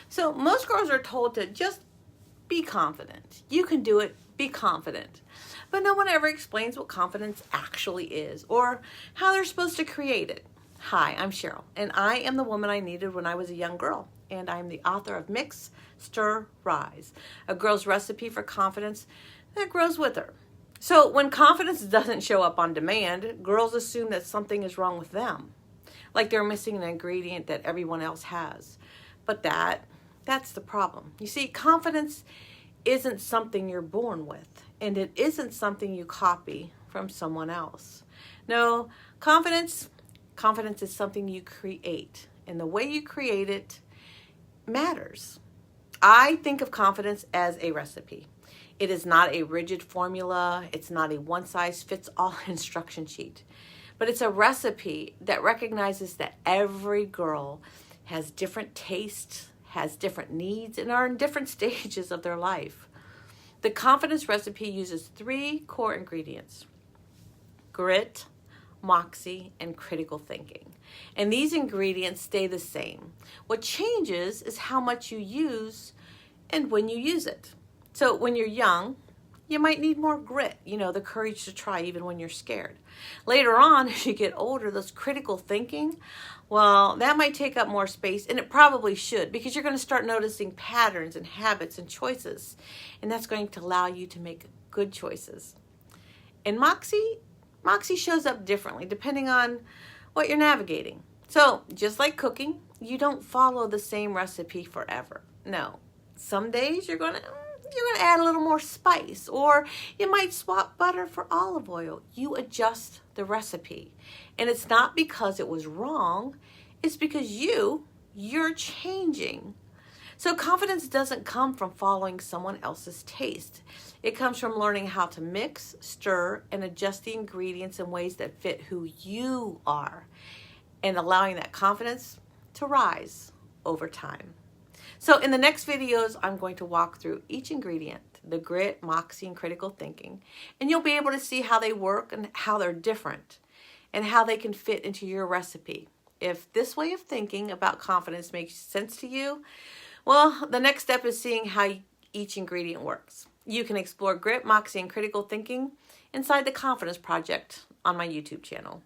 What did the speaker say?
So most girls are told to just be confident. You can do it, be confident. But no one ever explains what confidence actually is or how they're supposed to create it. Hi, I'm Cheryl, and I am the woman I needed when I was a young girl. And I'm the author of Mix, Stir, Rise, a girl's recipe for confidence that grows with her. So when confidence doesn't show up on demand, girls assume that something is wrong with them, like they're missing an ingredient that everyone else has. But that's the problem. You see, confidence isn't something you're born with, and it isn't something you copy from someone else. No, confidence is something you create, and the way you create it matters. I think of confidence as a recipe. It is not a rigid formula. It's not a one-size-fits-all instruction sheet. But it's a recipe that recognizes that every girl has different tastes, has different needs, and are in different stages of their life. The confidence recipe uses 3 core ingredients: grit, Moxie, and critical thinking. And these ingredients stay the same. What changes is how much you use and when you use it. So when you're young, you might need more grit, the courage to try even when you're scared. Later on, as you get older, those critical thinking, well, that might take up more space, and it probably should, because you're going to start noticing patterns and habits and choices, and that's going to allow you to make good choices. And Moxie shows up differently depending on what you're navigating. So just like cooking, you don't follow the same recipe forever. No, some days you're going to add a little more spice, or you might swap butter for olive oil. You adjust the recipe. And it's not because it was wrong, it's because you're changing. So confidence doesn't come from following someone else's taste. It comes from learning how to mix, stir, and adjust the ingredients in ways that fit who you are, and allowing that confidence to rise over time. So in the next videos, I'm going to walk through each ingredient, the grit, Moxie, and critical thinking, and you'll be able to see how they work and how they're different and how they can fit into your recipe. If this way of thinking about confidence makes sense to you, well, the next step is seeing how each ingredient works. You can explore grit, Moxie, and critical thinking inside the Confidence Project on my YouTube channel.